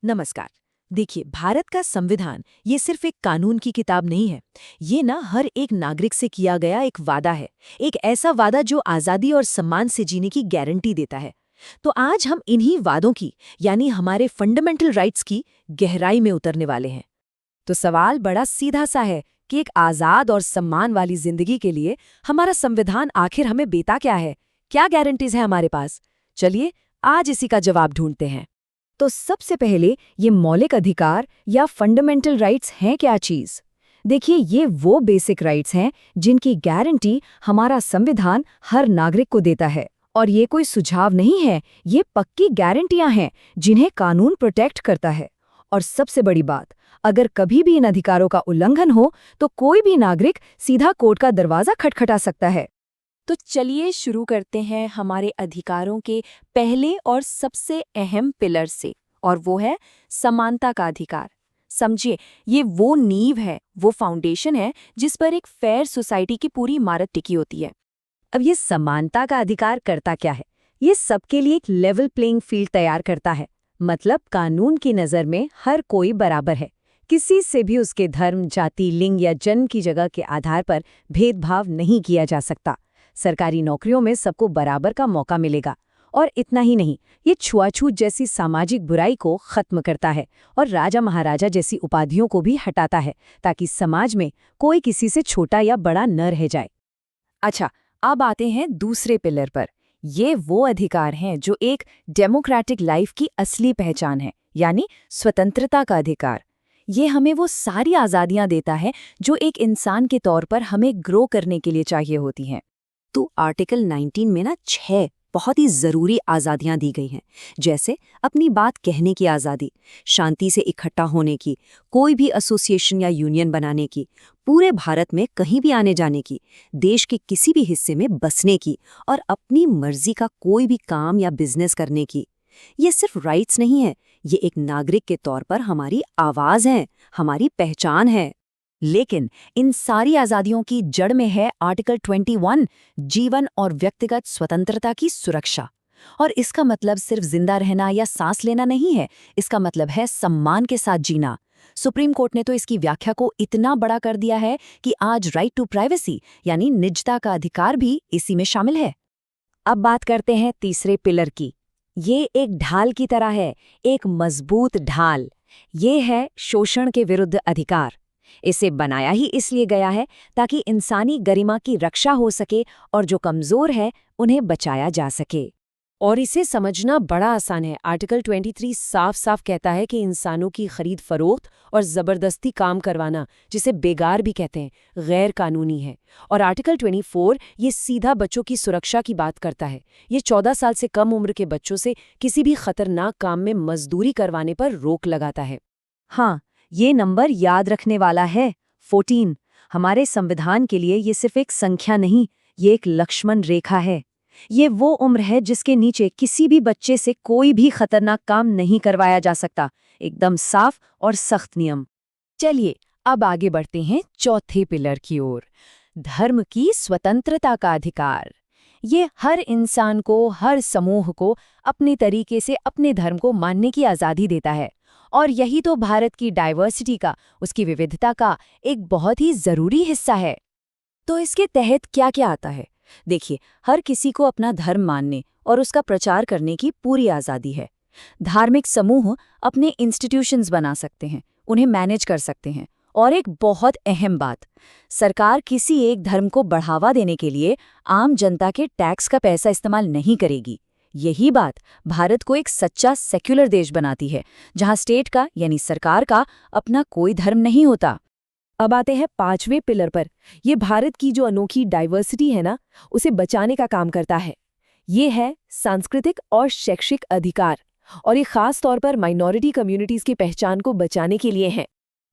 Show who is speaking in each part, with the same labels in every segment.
Speaker 1: नमस्कार। देखिए, भारत का संविधान ये सिर्फ एक कानून की किताब नहीं है। ये ना हर एक नागरिक से किया गया एक वादा है। एक ऐसा वादा जो आज़ादी और सम्मान से जीने की गारंटी देता है। तो आज हम इन्हीं वादों की, यानी हमारे फंडामेंटल राइट्स की गहराई में उतरने वाले हैं।
Speaker 2: तो सवाल बड़ा सीधा सा है कि एक आज़ाद और सम्मान वाली जिंदगी के लिए हमारा संविधान आखिर हमें देता क्या है? क्या गारंटीज है हमारे पास? चलिए आज इसी का जवाब ढूंढते हैं। तो सबसे पहले ये मौलिक अधिकार या फंडामेंटल राइट्स हैं क्या चीज़? देखिए, ये वो बेसिक राइट्स हैं जिनकी गारंटी हमारा संविधान हर नागरिक को देता है। और ये कोई सुझाव नहीं है, ये पक्की गारंटियां हैं जिन्हें कानून प्रोटेक्ट करता है। और सबसे बड़ी बात, अगर कभी भी इन अधिकारों का उल्लंघन हो तो कोई भी नागरिक सीधा कोर्ट का दरवाजा खटखटा सकता है।
Speaker 1: तो चलिए शुरू करते हैं हमारे अधिकारों के पहले और सबसे अहम पिलर से, और वो है समानता का अधिकार। समझिए, ये वो नींव है, वो फाउंडेशन है जिस पर एक फेयर सोसाइटी की पूरी इमारत टिकी होती है।
Speaker 2: अब ये समानता का अधिकार करता क्या है? ये सबके लिए एक लेवल प्लेइंग फील्ड तैयार करता है। मतलब कानून की नज़र में हर कोई बराबर है। किसी से भी उसके धर्म, जाति, लिंग या जन्म की जगह के आधार पर भेदभाव नहीं किया जा सकता। सरकारी नौकरियों में सबको बराबर का मौका मिलेगा। और इतना ही नहीं, ये छुआछूत जैसी सामाजिक बुराई को खत्म करता है और राजा महाराजा जैसी उपाधियों को भी हटाता है, ताकि समाज में कोई किसी से छोटा या बड़ा न रह जाए। अच्छा, अब आते हैं दूसरे पिलर पर। ये वो अधिकार हैं जो एक डेमोक्रेटिक लाइफ की असली पहचान है, यानी स्वतंत्रता का अधिकार। ये हमें वो सारी आज़ादियां देता है जो एक इंसान के तौर पर हमें ग्रो करने के लिए चाहिए होती हैं। तो आर्टिकल 19 में ना 6 बहुत ही ज़रूरी आज़ादियां दी गई हैं, जैसे अपनी बात कहने की आज़ादी, शांति से इकट्ठा होने की, कोई भी एसोसिएशन या यूनियन बनाने की, पूरे भारत में कहीं भी आने जाने की, देश के किसी भी हिस्से में बसने की और अपनी मर्जी का कोई भी काम या बिजनेस करने की। ये सिर्फ राइट्स नहीं है, ये एक नागरिक के तौर पर हमारी आवाज़ है, हमारी पहचान है। लेकिन इन सारी आज़ादियों की जड़ में है आर्टिकल 21, जीवन और व्यक्तिगत स्वतंत्रता की सुरक्षा। और इसका मतलब सिर्फ जिंदा रहना या सांस लेना नहीं है, इसका मतलब है सम्मान के साथ जीना। सुप्रीम कोर्ट ने तो इसकी व्याख्या को इतना बड़ा कर दिया है कि आज राइट टू प्राइवेसी यानी निजता का अधिकार भी इसी में शामिल है। अब बात करते हैं तीसरे पिलर की। ये एक ढाल की तरह है, एक मजबूत ढाल। ये है शोषण के विरुद्ध अधिकार। इसे बनाया ही इसलिए गया है ताकि इंसानी गरिमा की रक्षा हो सके और जो कमज़ोर है उन्हें बचाया जा सके। और इसे समझना बड़ा आसान है। आर्टिकल 23 साफ साफ कहता है कि इंसानों की खरीद फरोख्त और ज़बरदस्ती काम करवाना, जिसे बेगार भी कहते हैं, गैर कानूनी है। और आर्टिकल 24 ये सीधा बच्चों की सुरक्षा की बात करता है। ये 14 साल से कम उम्र के बच्चों से किसी भी खतरनाक काम में मजदूरी करवाने पर रोक लगाता है। हाँ, ये नंबर याद रखने वाला है, 14। हमारे संविधान के लिए ये सिर्फ एक संख्या नहीं, ये एक लक्ष्मण रेखा है। ये वो उम्र है जिसके नीचे किसी भी बच्चे से कोई भी खतरनाक काम नहीं करवाया जा सकता। एकदम साफ और सख्त नियम। चलिए अब आगे बढ़ते हैं चौथे पिलर की ओर, धर्म की स्वतंत्रता का अधिकार। ये हर इंसान को, हर समूह को अपने तरीके से अपने धर्म को मानने की आज़ादी देता है। और यही तो भारत की डाइवर्सिटी का, उसकी विविधता का एक बहुत ही ज़रूरी हिस्सा है। तो इसके तहत क्या क्या आता है? देखिए, हर किसी को अपना धर्म मानने और उसका प्रचार करने की पूरी आज़ादी है। धार्मिक समूह अपने इंस्टीट्यूशंस बना सकते हैं, उन्हें मैनेज कर सकते हैं। और एक बहुत अहम बात, सरकार किसी एक धर्म को बढ़ावा देने के लिए आम जनता के टैक्स का पैसा इस्तेमाल नहीं करेगी। यही बात भारत को एक सच्चा सेक्युलर देश बनाती है, जहां स्टेट का यानी सरकार का अपना कोई धर्म नहीं होता। अब आते हैं पांचवें पिलर पर। ये भारत की जो अनोखी डाइवर्सिटी है ना, उसे बचाने का काम करता है। ये है सांस्कृतिक और शैक्षिक अधिकार, और ये खास तौर पर माइनॉरिटी कम्युनिटीज की पहचान को बचाने के लिए है।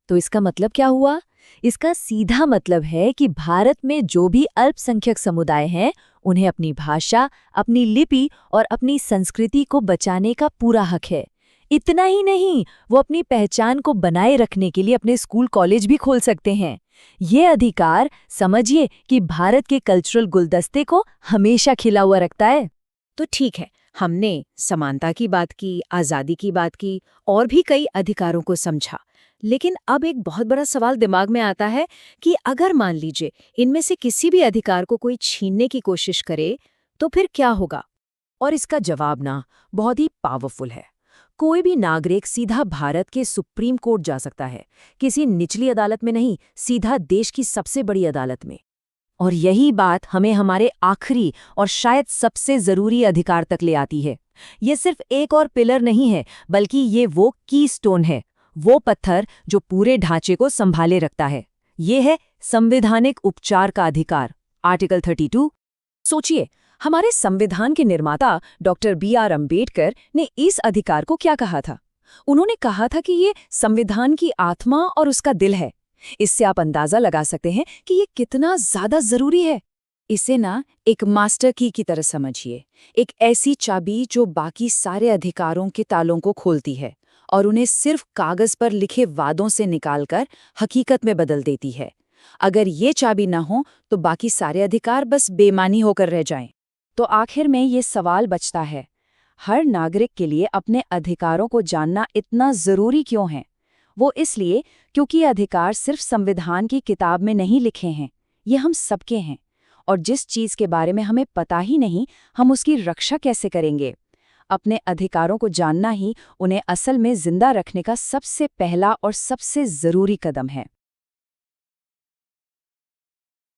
Speaker 2: तो इसका मतलब क्या हुआ? इसका सीधा मतलब है कि भारत में जो भी अल्पसंख्यक समुदाय हैं, उन्हें अपनी भाषा, अपनी लिपि और अपनी संस्कृति को बचाने का पूरा हक है। इतना ही नहीं, वो अपनी पहचान को बनाए रखने के लिए अपने स्कूल कॉलेज भी खोल सकते हैं। ये अधिकार समझिए कि भारत के कल्चरल गुलदस्ते को हमेशा खिला हुआ रखता है। तो ठीक है,
Speaker 1: हमने समानता की बात की, आज़ादी की बात की और भी कई अधिकारों को समझा। लेकिन अब एक बहुत बड़ा सवाल दिमाग में आता है कि अगर मान लीजिए इनमें से किसी भी अधिकार को कोई छीनने की कोशिश करे, तो फिर क्या होगा? और इसका जवाब ना बहुत ही पावरफुल है। कोई भी नागरिक सीधा भारत के सुप्रीम कोर्ट जा सकता है, किसी निचली अदालत में नहीं, सीधा देश की सबसे बड़ी अदालत में। और यही बात हमें हमारे आखिरी और शायद सबसे जरूरी अधिकार तक ले आती है। ये सिर्फ एक और पिलर नहीं है, बल्कि ये वो कीस्टोन है, वो पत्थर जो पूरे ढांचे को संभाले रखता है। ये है संवैधानिक उपचार का अधिकार, आर्टिकल 32। सोचिए, हमारे संविधान के निर्माता डॉक्टर B.R. अम्बेडकर ने इस अधिकार को क्या कहा था? उन्होंने कहा था कि ये संविधान की आत्मा और उसका दिल है। इससे आप अंदाजा लगा सकते हैं कि ये कितना ज्यादा जरूरी है। इसे ना एक मास्टर की तरह समझिए, एक ऐसी चाबी जो बाकी सारे अधिकारों के तालों को खोलती है और उन्हें सिर्फ कागज पर लिखे वादों से निकालकर हकीकत में बदल देती है। अगर ये चाबी ना हो तो बाकी सारे अधिकार बस बेमानी होकर रह जाएं।
Speaker 2: तो आखिर में ये सवाल बचता है, हर नागरिक के लिए अपने अधिकारों को जानना इतना जरूरी क्यों है? वो इसलिए क्योंकि ये अधिकार सिर्फ संविधान की किताब में नहीं लिखे हैं, ये हम सबके हैं। और जिस चीज के बारे में हमें पता ही नहीं, हम उसकी रक्षा कैसे करेंगे? अपने अधिकारों को जानना ही उन्हें असल में जिंदा रखने का सबसे पहला और सबसे जरूरी कदम है।